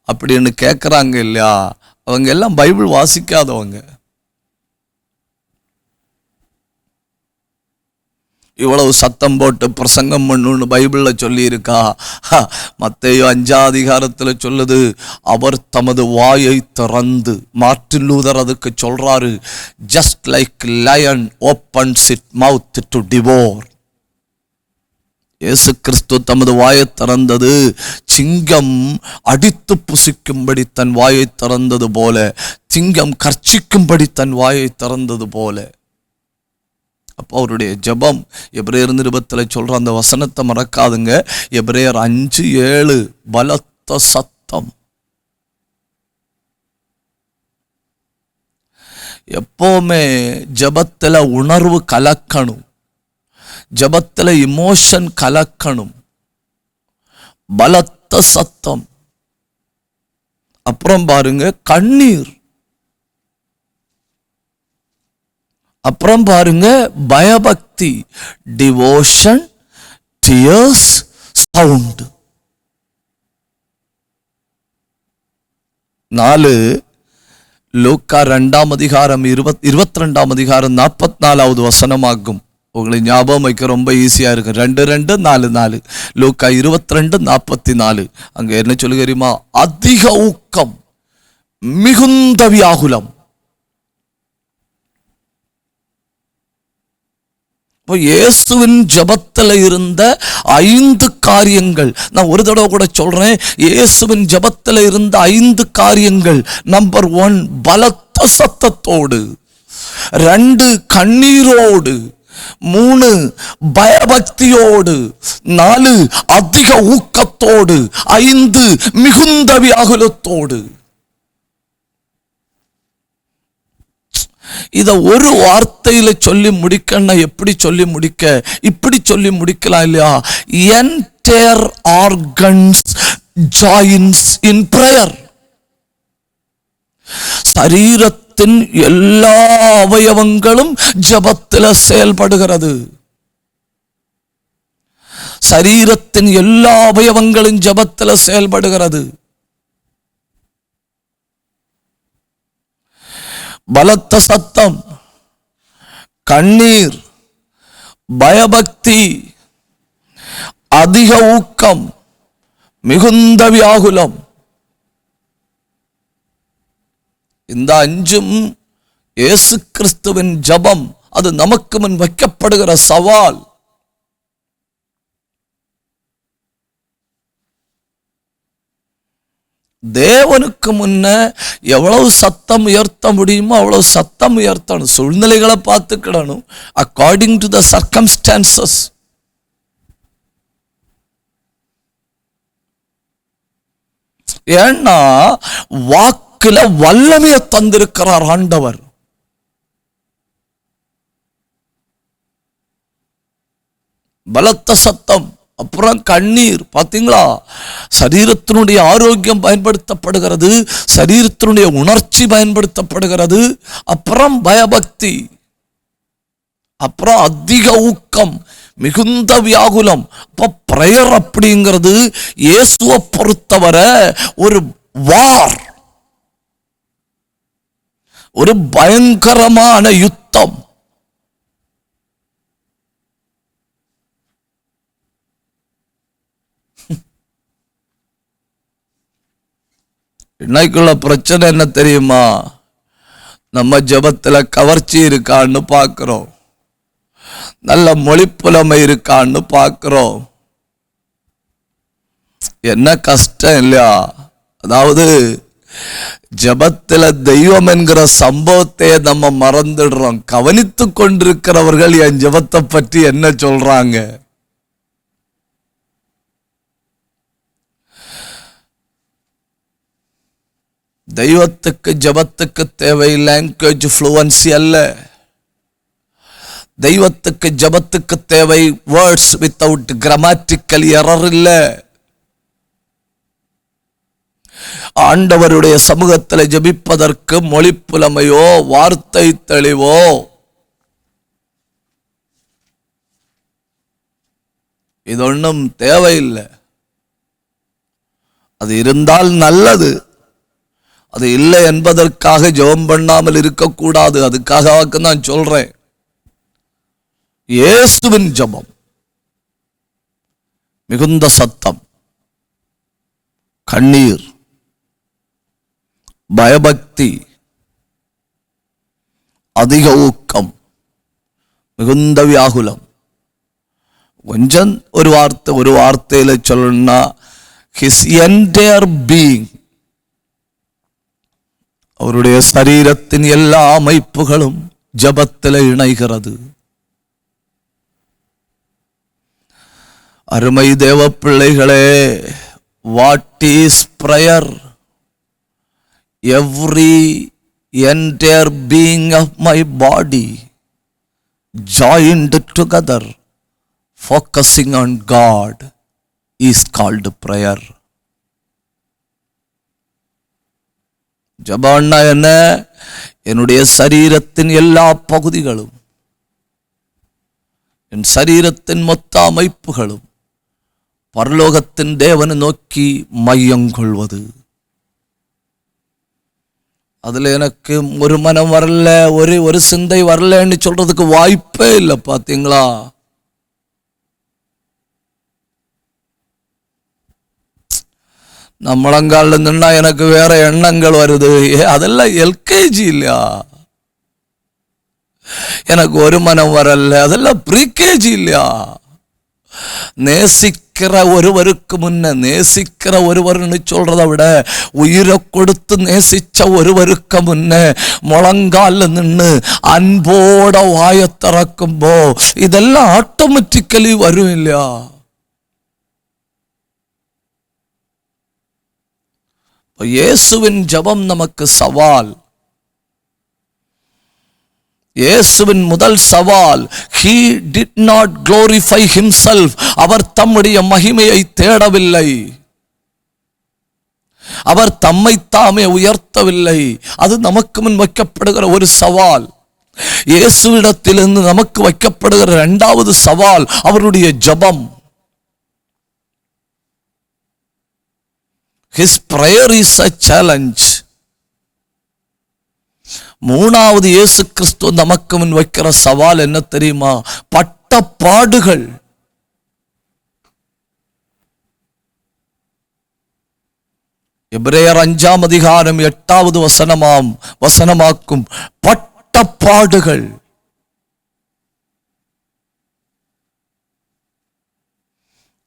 [SPEAKER 1] அப்படின்னு கேட்குறாங்க இல்லையா? அவங்க எல்லாம் பைபிள் வாசிக்காதவங்க. இவ்வளவு சத்தம் போட்டு பிரசங்கம் பண்ணணும்னு பைபிள்ல சொல்லி இருக்கா? மத்தேயு 5 சொல்லுது, அவர் தமது வாயை திறந்து, மார்ட்டின் லூதர் அதுக்கு சொல்றாரு, just like lion opens its mouth to devour. இயேசு கிறிஸ்து தமது வாயை திறந்தது சிங்கம் அடித்து புசிக்கும்படி தன் வாயை திறந்தது போல, சிங்கம் கர்ச்சிக்கும்படி தன் வாயை திறந்தது போல. அப்போ அவருடைய ஜெபம் எபிரேயர் நிருபத்தில் சொல்ற அந்த வசனத்தை மறக்காதுங்க. எபிரேயர் 5:7 பலத்த சத்தம். எப்பவுமே ஜெபத்துல உணர்வு கலக்கணும், ஜெபத்துல இமோஷன் கலக்கணும். பலத்த சத்தம். அப்புறம் பாருங்க கண்ணீர். அப்புறம் பாருங்க பயபக்தி, டிவோஷன், டியர்ஸ், சவுண்ட். 4 லூக்கா 2 அதிகாரம் 22 44 வசனமாகும். உங்களுக்கு ஞாபகம் வைக்க ரொம்ப ஈஸியா இருக்கு. 2:2-4:4 லூக்கா 22:44. அங்க என்ன சொல்லு தெரியுமா? அதிக ஊக்கம், மிகுந்த வியாகுலம். இயேசுவின் ஜெபத்தில் இருந்த 5 காரியங்கள், நான் ஒரு தடவை கூட சொல்றேன், இயேசுவின் ஜெபத்தில் இருந்த 5 காரியங்கள். நம்பர் 1 பலத்த சத்தத்தோடு, 2 கண்ணீரோடு, 3 பயபக்தியோடு, 4 அதிக ஊக்கத்தோடு, 5 மிகுந்த வியாகுலத்தோடு. இத ஒரு வார்த்தையில சொல்லி முடிக்கன்னா எப்படி சொல்லி முடிக்க? இப்படி சொல்லி முடிக்கலாம் இல்லையா? Entire organs joins in prayer. சரீரத்தின் எல்லா அவயவங்களும் ஜெபத்தில் செயல்படுகிறது. சரீரத்தின் எல்லா அவயவங்களும் ஜெபத்தில் செயல்படுகிறது. பலத்த சத்தம், கண்ணீர், பயபக்தி, அதிக ஊக்கம், மிகுந்த வியாகுலம். இந்த 5ம் இயேசு கிறிஸ்துவின் ஜெபம். அது நமக்கு முன் வைக்கப்படுகிற சவால். தேவனுக்கு முன்ன எவ்வளவு சத்தம் உயர்த்த முடியுமோ அவ்வளவு சத்தம் உயர்த்தணும். சூழ்நிலைகளை பார்த்துக்கிடணும், அக்கார்டிங் டு த சர்க்கம்ஸ்டான்சஸ். ஏன்னா வாக்குல வல்லமைய தந்திருக்கிறார் ஆண்டவர். பலத்த சத்தம், அப்புறம் கண்ணீர். பாத்தீங்களா? சரீரத்தினுடைய ஆரோக்கியம் பயன்படுத்தப்படுகிறது, சரீரத்தினுடைய உணர்ச்சி பயன்படுத்தப்படுகிறது. அப்புறம் பயபக்தி, அப்புறம் அதிக ஊக்கம், மிகுந்த வியாகுலம். அப்ப பிரேயர் அப்படிங்கிறது இயேசுவை பொறுத்தவரை ஒரு வார், ஒரு பயங்கரமான யுத்தம். இன்னைக்குள்ள பிரச்சனை என்ன தெரியுமா? நம்ம ஜெபத்துல கவர்ச்சி இருக்கான்னு பார்க்கிறோம், நல்ல மொழிப்புலமை இருக்கான்னு பார்க்கிறோம். என்ன கஷ்டம் இல்லையா? அதாவது ஜெபத்துல தெய்வம் என்கிற சம்பவத்தை நம்ம மறந்துடுறோம். கவனித்து கொண்டிருக்கிறவர்கள் என் ஜெபத்தை பற்றி என்ன சொல்றாங்க? தெய்வத்துக்கு ஜெபத்துக்கு தேவை லாங்குவேஜ் ஃப்ளூவன்சி அல்ல. தெய்வத்துக்கு ஜெபத்துக்கு தேவை வேர்ட்ஸ் வித்தவுட் கிராமட்டிக்கல் எரர் இல்ல. ஆண்டவருடைய சமூகத்தில் ஜெபிப்பதற்கு மொழி புலமையோ வார்த்தை தெளிவோ இது ஒன்றும் தேவையில்லை. அது இருந்தால் நல்லது. அது இல்லை என்பதற்காக ஜெபம் பண்ணாமல் இருக்கக்கூடாது. அதுக்காக நான் சொல்றேன். இயேசுவின் ஜெபம் மிகுந்த சத்தம், கண்ணீர், பயபக்தி, அதிக ஊக்கம், மிகுந்த வியாகுலம். கொஞ்சம் ஒரு வார்த்தையில சொல்லணும்னா ஹிஸ் என்டையர் பீயிங், அவருடைய சரீரத்தின் எல்லா அமைப்புகளும் ஜெபத்தில் இணைகிறது. அருமை தேவ பிள்ளைகளே, what is prayer? Every entire being of my body joined together focusing on God is called prayer. ஜெபம்னா என்ன? என்னுடைய சரீரத்தின் எல்லா பகுதிகளும், என் சரீரத்தின் மொத்த அமைப்புகளும் பரலோகத்தின் தேவனை நோக்கி மையம் கொள்வது. அதுல எனக்கு ஒரு மனம் வரல, ஒரு சிந்தை வரலன்னு சொல்றதுக்கு வாய்ப்பே இல்லை. பாத்தீங்களா? நான் முழங்கால நின்னா எனக்கு வேற எண்ணங்கள் வருது. அதெல்லாம் எல்கேஜி இல்லையா? எனக்கு ஒரு மனம் வரல, அதெல்லாம் ப்ரீகேஜி இல்லையா? நேசிக்கிற ஒருவருக்கு முன்ன, நேசிக்கிற ஒருவர்னு சொல்றதை விட உயிரை கொடுத்து நேசிச்ச ஒருவருக்கு முன்ன முழங்கால நின்று அன்போட வாயை திறக்கும்போ இதெல்லாம் ஆட்டோமேட்டிக்கலி வரும் இல்லையா? இயேசுவின் ஜெபம் நமக்கு சவால். இயேசுவின் முதல் சவால், he did not glorify himself. அவர் தம்முடைய மகிமையை தேடவில்லை, அவர் தம்மைத்தாமே உயர்த்தவில்லை. அது நமக்கு முன் வைக்கப்படுகிற ஒரு சவால். இயேசுவிடத்திலிருந்து நமக்கு வைக்கப்படுகிற இரண்டாவது சவால் அவருடைய ஜெபம். His prayer is a challenge. மூணாவது இயேசு கிறிஸ்து நமக்கு முன் வைக்கிற சவால் என்ன தெரியுமா? பட்ட பாடுகள். எபிரேயர் 5ஆம் அதிகாரம் 8வது வசனமாக்கும் பட்ட பாடுகள்.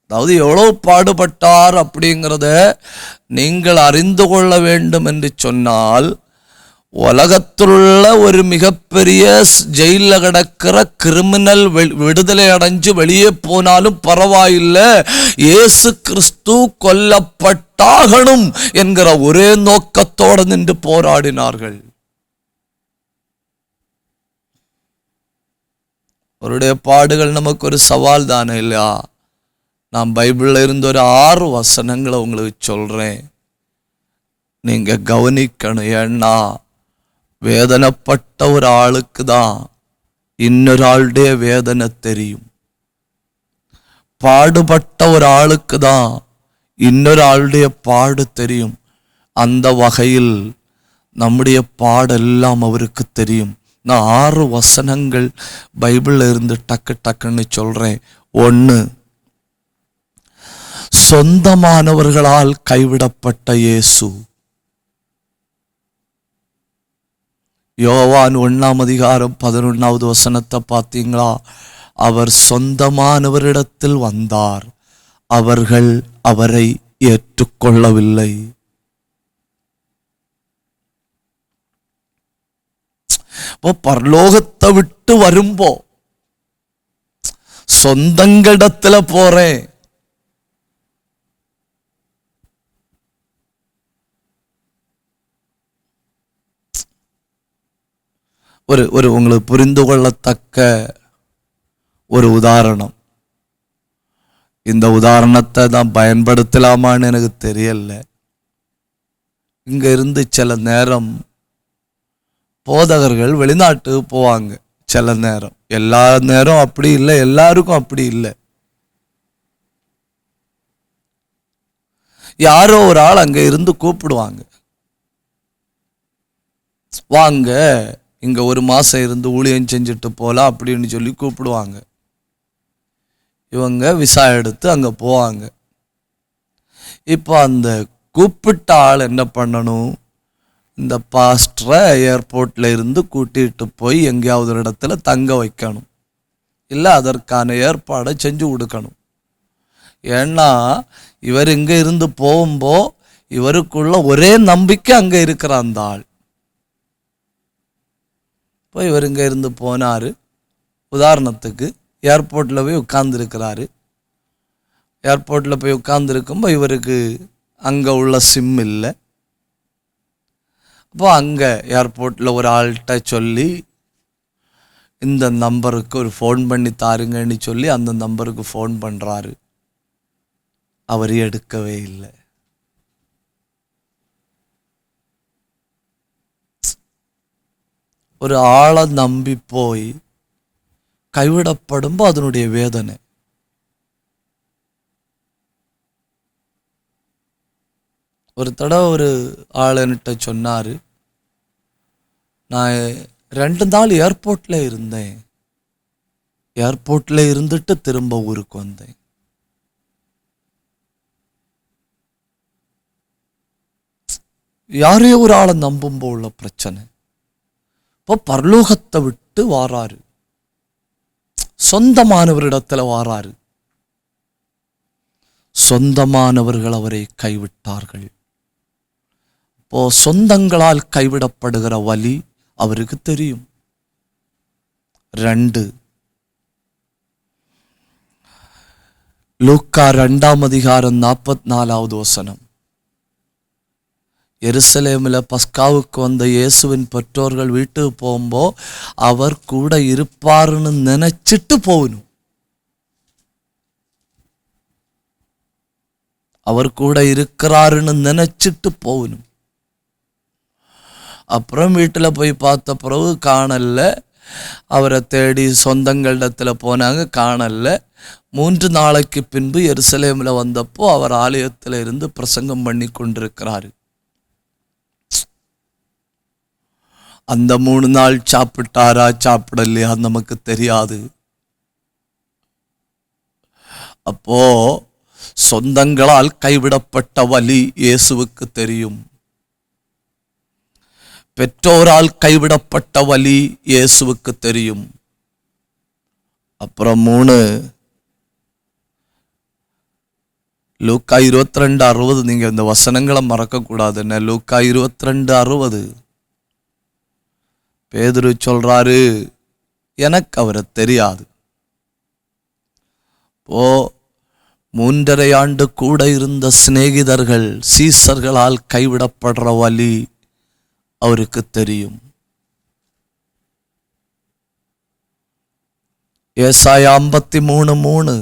[SPEAKER 1] அதாவது எவ்வளவு பாடுபட்டார் அப்படிங்கிறத நீங்கள் அறிந்து கொள்ள வேண்டும் என்று சொன்னால், உலகத்திலுள்ள ஒரு மிகப்பெரிய ஜெயில கிடக்கிற கிரிமினல் விடுதலை அடைஞ்சு வெளியே போனாலும் பரவாயில்லை, இயேசு கிறிஸ்து கொல்லப்பட்டாகணும் என்கிற ஒரே நோக்கத்தோடு நின்று போராடினார்கள். அவருடைய பாடுகள் நமக்கு ஒரு சவால் தானே இல்லையா? நான் பைபிள்ல இருந்து ஒரு 6 வசனங்களை உங்களுக்கு சொல்றேன், நீங்க கவனிக்கணும். ஏன்னா வேதனைப்பட்ட ஒரு ஆளுக்கு தான் இன்னொரு ஆளுடைய வேதனை தெரியும். பாடுபட்ட ஒரு ஆளுக்கு தான் இன்னொரு ஆளுடைய பாடு தெரியும். அந்த வகையில் நம்முடைய பாடெல்லாம் அவருக்கு தெரியும். நான் 6 வசனங்கள் பைபிள்ல இருந்து டக்குன்னு சொல்றேன். 1, சொந்தமானவர்களால் கைவிடப்பட்ட இயேசு. யோவான் 1ஆம் அதிகாரம் 11வது வசனத்தை பார்த்தீங்களா? அவர் சொந்தமானவரிடத்தில் வந்தார், அவர்கள் அவரை ஏற்றுக்கொள்ளவில்லை. பரலோகத்தை விட்டு வரும்போ சொந்தங்களிடத்துல போறேன். ஒரு உங்களுக்கு புரிந்து கொள்ளத்தக்க ஒரு உதாரணம். இந்த உதாரணத்தை தான் பயன்படுத்தலாமான்னு எனக்கு தெரியல. இங்க இருந்து சில நேரம் போதகர்கள் வெளிநாட்டுக்கு போவாங்க. சில நேரம், எல்லா நேரம் அப்படி இல்லை, எல்லாருக்கும் அப்படி இல்லை. யாரோ ஒரு ஆள் அங்க இருந்து கூப்பிடுவாங்க, வாங்க இங்க 1 மாசம் இருந்து ஊழியம் செஞ்சுட்டு போலாம் அப்படின்னு சொல்லி கூப்பிடுவாங்க. இவங்க விசா எடுத்து அங்க போவாங்க. இப்போ அந்த கூப்பிட்ட ஆள் என்ன பண்ணணும்? இந்த பாஸ்டரை ஏர்போர்ட்ல இருந்து கூட்டிட்டு போய் எங்கேயாவது ஒரு இடத்துல தங்க வைக்கணும், இல்லை அதற்கான ஏற்பாடை செஞ்சு கொடுக்கணும். ஏன்னா இவர் இங்க இருந்து போகும்போ இவருக்குள்ள ஒரே நம்பிக்கை அங்க இருக்கிற அந்த ஆள். இப்போ இவர் இங்க இருந்து போனாரு, உதாரணத்துக்கு ஏர்போர்ட்ல போய் உட்கார்ந்துருக்கிறாரு. ஏர்போர்ட்டில் போய் உட்கார்ந்துருக்கும்போது இவருக்கு அங்கே உள்ள சிம் இல்லை. அப்போ அங்கே ஏர்போர்ட்டில் ஒரு ஆள்கிட்ட சொல்லி இந்த நம்பருக்கு ஒரு ஃபோன் பண்ணி தாருங்கன்னு சொல்லி அந்த நம்பருக்கு ஃபோன் பண்ணுறாரு. அவர் எடுக்கவே இல்லை. ஒரு ஆளை நம்பி போய் கைவிடப்படும்போது அதனுடைய வேதனை. ஒரு தடவை ஒரு ஆள் என்கிட்ட சொன்னார், நான் 2 நாள் ஏர்போர்ட்டில் இருந்தேன், ஏர்போர்ட்டில் இருந்துட்டு திரும்ப ஊருக்கு வந்தேன். யாரையோ ஒரு ஆளை நம்பும்போ உள்ள பிரச்சனை. இப்போ பரலோகத்தை விட்டு வாராரு, சொந்தமானவரிடத்துல வாராரு. சொந்தமானவர்கள் அவரை கைவிட்டார்கள். இப்போ சொந்தங்களால் கைவிடப்படுகிற வலி அவருக்கு தெரியும். 2 லூக்கா 2ஆம் அதிகாரம் 44வது வசனம். எருசலேமில் பஸ்காவுக்கு வந்த இயேசுவின் பெற்றோர்கள் வீட்டுக்கு போகும்போ அவர் கூட இருப்பாருன்னு நினைச்சிட்டு போகணும். அவர் கூட இருக்கிறாருன்னு நினைச்சிட்டு போகணும். அப்புறம் வீட்டில் போய் பார்த்த பிறகு காணல. அவரை தேடி சொந்தங்களிடத்தில் போனாங்க, காணல. 3 நாளைக்கு பின்பு எருசலேமில் வந்தப்போ அவர் ஆலயத்தில் இருந்து பிரசங்கம் பண்ணி கொண்டிருக்கிறாரு. அந்த 3 நாள் சாப்பிட்டாரா சாப்பிடலையா நமக்கு தெரியாது. அப்போ சொந்தங்களால் கைவிடப்பட்ட வலி இயேசுவுக்கு தெரியும். பெற்றோரால் கைவிடப்பட்ட வலி இயேசுவுக்கு தெரியும். அப்புறம் 3 லூக்கா 22:60. நீங்க இந்த வசனங்களை மறக்க கூடாதுன்னு. லூக்கா 22:60 பேதுரு சொல்றாரு, எனக்கு அவரை தெரியாது. ஓ 3.5 ஆண்டு கூட இருந்த சிநேகிதர்கள் சீசர்களால் கைவிடப்படுற வலி அவருக்கு தெரியும். ஏசாயா 53:3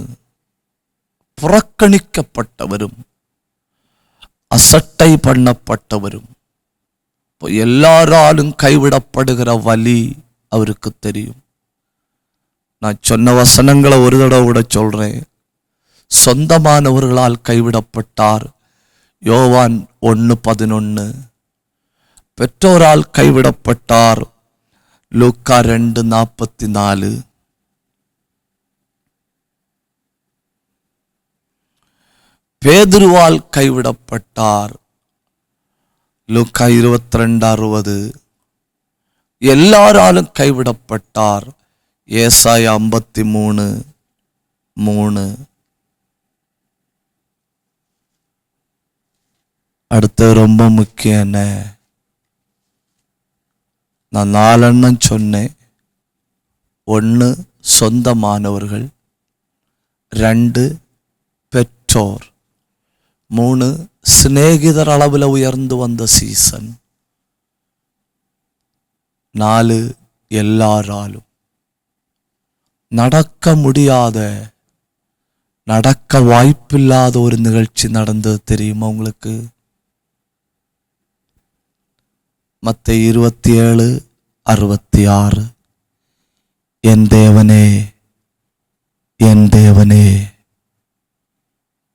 [SPEAKER 1] புறக்கணிக்கப்பட்டவரும் அசட்டை பண்ணப்பட்டவரும் எல்லாராலும் கைவிடப்படுகிற வலி அவருக்கு தெரியும். நான் சொன்ன வசனங்களை ஒரு தடவை கூட சொல்றேன். சொந்தமானவர்களால் கைவிடப்பட்டார், யோவான் 1:11. பெற்றோரால் கைவிடப்பட்டார், லூக்கா 2:44. பேதுருவால் கைவிடப்பட்டார், லூக்கா 22:60. எல்லாராலும் கைவிடப்பட்டார், ஏசாயா 53:3. அடுத்து ரொம்ப முக்கியம், நான் 4 சொன்னேன். 1 சொந்தமானவர்கள், 2 பெற்றோர், 3 சிநேகிதர் அளவில் உயர்ந்து வந்த சீசன், 4 எல்லாராலும். நடக்க முடியாத, நடக்க வாய்ப்பில்லாத ஒரு நிகழ்ச்சி நடந்தது தெரியுமா உங்களுக்கு? மத்தேயு 27:66. என் தேவனே, என் தேவனே,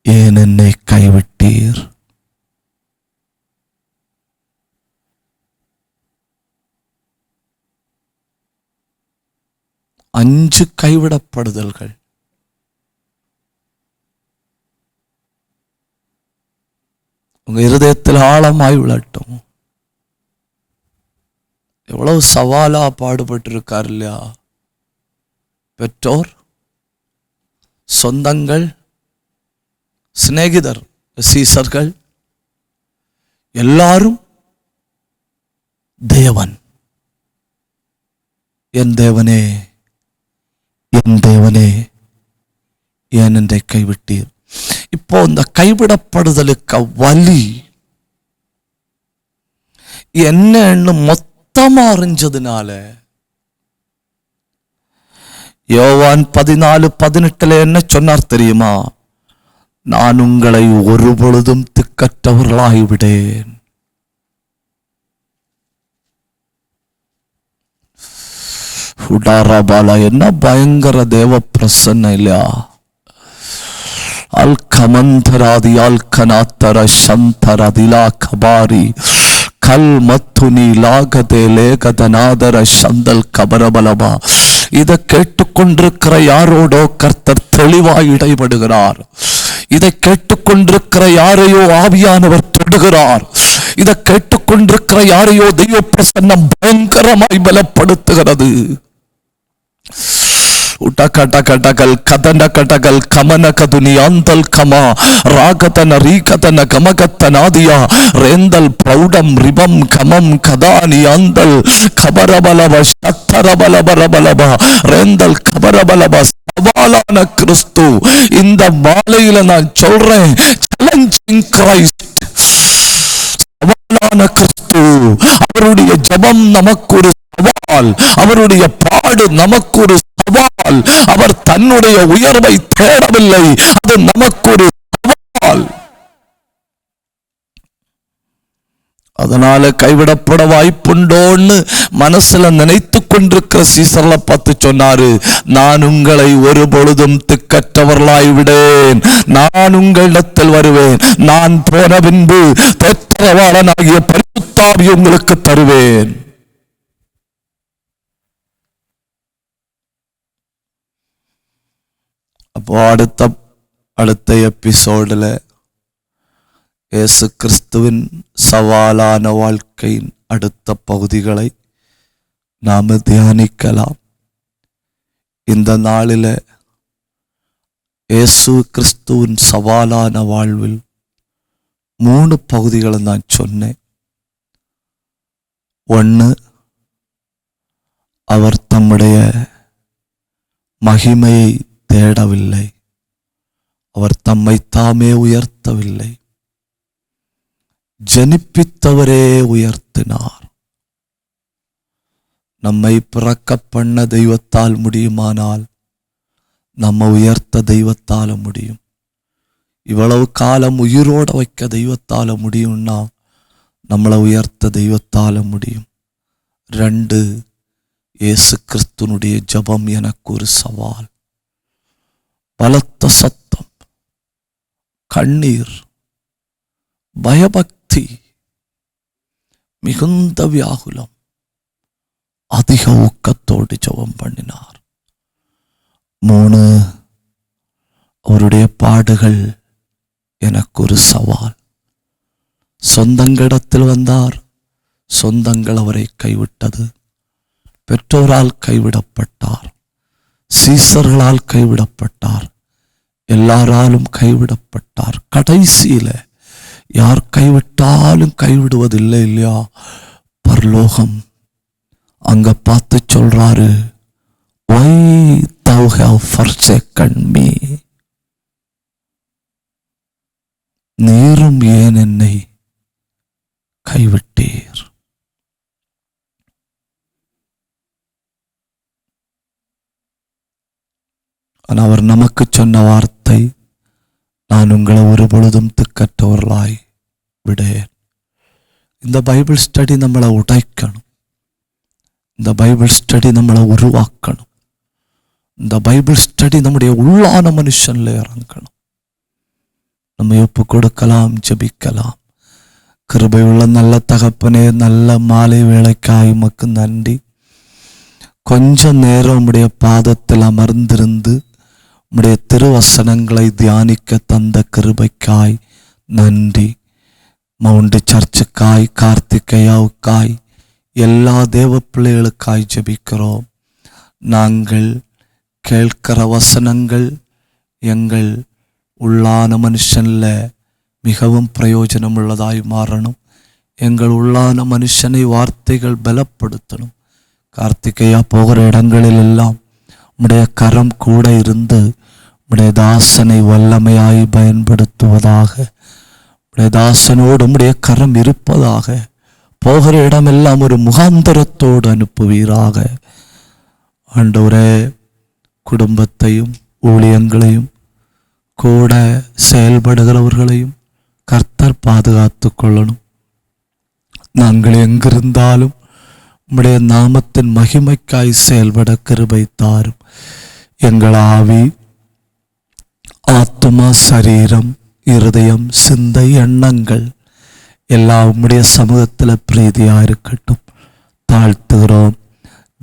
[SPEAKER 1] ஏன் என்னை கைவிட்டீர்? அஞ்சு கைவிடப்படுதல்கள். உங்க இருதயத்தில் ஆழமாய் விழட்டும். எவ்வளவு சவாலா பாடுபட்டு இருக்கார் இல்லையா? பெற்றோர், சொந்தங்கள், சிநேகிதர், சீசர்கள், எல்லாரும் தேவன். என் தேவனே, என் தேவனே, ஏன் என்னை கைவிட்டீர்? இப்போ இந்த கைவிடப்படுதலுக்கு வலி என்னன்னு மொத்தமா அறிஞ்சதுனால யோவான் 14:18 என்ன சொன்னார் தெரியுமா? நான் உங்களை ஒரு பொழுதும் திக்கற்றவர்களாய் விடேன். என்ன பயங்கர தேவ பிரசன்ன இல்லையா? அல்கமந்தராதி அல்கனாத்தர சந்தரதிலா கபாரி கல் மத்துனி லாகதே லேகதநாதர சந்தல் கபரபலபா. இதை கேட்டுக்கொண்டிருக்கிற யாரோடோ கர்த்தர் தெளிவாய் இடைபடுகிறார். இதை கேட்டுக்கொண்டிருக்கிற யாரையோ ஆவியானவர் தொடுகிறார். இதை கேட்டுக்கொண்டிருக்கிற யாரையோ தெய்வ பிரசன்னம் பயங்கரமாய் பலப்படுத்துகிறது. உட்டகட்டகட்டகல் கதனகட்டகல் கமனகதுனி அந்தல் கமா ராகதன ரீகதன கமகத்தனாதியா ரேந்தல் பிரௌடம் ரிபம் கமம் கதானி அந்தல் கபரபலப சத்தரபலபரபலபா ரேந்தல் கபரபலப. சவாலான கிறிஸ்து இந்த மாலையில நான் சொல்றேன், சேலஞ்சிங் கிரைஸ்ட். சவாலான கிறிஸ்து, அவருடைய ஜெபம் நமக்கு ஒரு சவால், அவருடைய பாடு நமக்கு ஒரு சவால். அவர் தன்னுடைய உயர்வை தேடவில்லை, அது நமக்கு ஒரு சவால். அதனால கைவிடப்பட வாய்ப்புண்டோன்னு மனசுல நினைத்து கொண்டிருக்கிற சீசர்ல பார்த்து சொன்னாரு, நான் உங்களை ஒரு பொழுதும் திக்கற்றவர்களாய் விடேன். நான் உங்களிடத்தில் வருவேன். நான் போன பின்பு தேற்றவாளனாகிய பரிசுத்த ஆவியை உங்களுக்கு தருவேன். அப்போ அடுத்த எபிசோடுல இயேசு கிறிஸ்துவின் சவாலான வாழ்க்கையின் அடுத்த பகுதிகளை நாம தியானிக்கலாம். இந்த நாளில இயேசு கிறிஸ்துவின் சவாலான வாழ்வில் 3 பகுதிகளை நான் சொன்னேன். 1, அவர் தம்முடைய மகிமையை தேடவில்லை, அவர் தம்மை தாமே உயர்த்தவில்லை, ஜனிப்பித்தவரே உயர்த்தினார். நம்மை பிறக்க பண்ண தெய்வத்தால் முடியுமானால் நம்ம உயர்த்த தெய்வத்தால முடியும். இவ்வளவு காலம் உயிரோட வைக்க தெய்வத்தால முடியும்னா நம்மளை உயர்த்த தெய்வத்தால முடியும். 2, இயேசு கிறிஸ்துனுடைய ஜெபம் எனக்கு ஒரு சவால். பலத்த சத்தம், கண்ணீர், பயபக்தி, மிகுந்த வியாகுலம், அதிக ஊக்கத்தோடு ஜெபம் பண்ணினார். 3, அவருடைய பாடுகள் எனக்கு ஒரு சவால். சொந்தங்களிடத்தில் வந்தார், சொந்தங்கள் அவரை கைவிட்டது. பெற்றோரால் கைவிடப்பட்டார், சீசர்களால் கைவிடப்பட்டார், எல்லாராலும் கைவிடப்பட்டார். கடைசியில யார் கைவிட்டாலும் கைவிடுவதில்லை இல்லையா? பரலோகம் அங்க பார்த்து சொல்றாரு, why thou have forsaken me? நீரும் ஏன் என்னை கைவிட்டீர்? அவர் நமக்கு சொன்ன வார்த்தை, நான் உங்களை ஒரு பொழுதும் திக்கற்றவர்களாய் விடேன். இந்த பைபிள் ஸ்டடி நம்மளை உடைக்கணும். இந்த பைபிள் ஸ்டடி நம்மளை உருவாக்கணும். இந்த பைபிள் ஸ்டடி நம்முடைய உள்ளான மனுஷன்ல இறங்கணும். நம்ம ஒப்பு கொடுக்கலாம், ஜெபிக்கலாம். கிருபையுள்ள நல்ல தகப்பனே, நல்ல மாலை வேளைக்காய் உமக்கு நன்றி. கொஞ்ச நேரம் உம்முடைய பாதத்தில் அமர்ந்திருந்து உம்முடைய திருவசனங்களை தியானிக்க தந்த கிருபைக்காய் நன்றி. மவுண்ட் சர்ச்சுக்காய், கார்த்திகையாவுக்காய், எல்லா தேவ பிள்ளைகளுக்காய் ஜெபிக்கிறோம். நாங்கள் கேட்கிற வசனங்கள் எங்கள் உள்ளான மனுஷன்ல மிகவும் பிரயோஜனம் உள்ளதாய் மாறணும். எங்கள் உள்ளான மனுஷனை வார்த்தைகள் பலப்படுத்தணும். கார்த்திகையா போகிற இடங்களில் எல்லாம் உம்முடைய கரம் கூட இருந்து உம்முடைய தாசனை வல்லமையாய் பயன்படுத்துவதாக. உம்முடைய தாசனோடு உம்முடைய கரம் இருப்பதாக. போகிற இடமெல்லாம் ஒரு முகாந்தரத்தோடு அனுப்புவீராக. ஆண்டவரே, குடும்பத்தையும் ஊழியங்களையும் கூட செயல்படுகிறவர்களையும் கர்த்தர் பாதுகாத்து கொள்ளணும். நாங்கள் எங்கிருந்தாலும் உம்முடைய நாமத்தின் மகிமைக்காய் செயல்பட கிருபை தாரும். எங்கள் ஆவி, ஆத்துமா, சரீரம், இருதயம், சிந்தை, எண்ணங்கள் எல்லாம் உம்முடைய சமூகத்தில் பிரீதியா இருக்கட்டும். தாழ்த்துகிறோம்.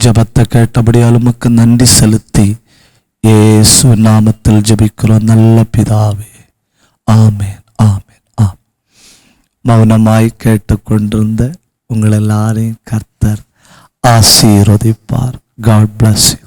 [SPEAKER 1] ஜெபத்தை கேட்டபடியால் உமக்கு நன்றி செலுத்தி இயேசு நாமத்தில் ஜெபிக்கிறோம் நல்ல பிதாவே. ஆமேன், ஆமேன், ஆம். மௌனமாய் கேட்டுக்கொண்டிருந்த உங்கள் எல்லாரையும் கர்த்தர் ஆசீர்வதிப்பார். God bless you.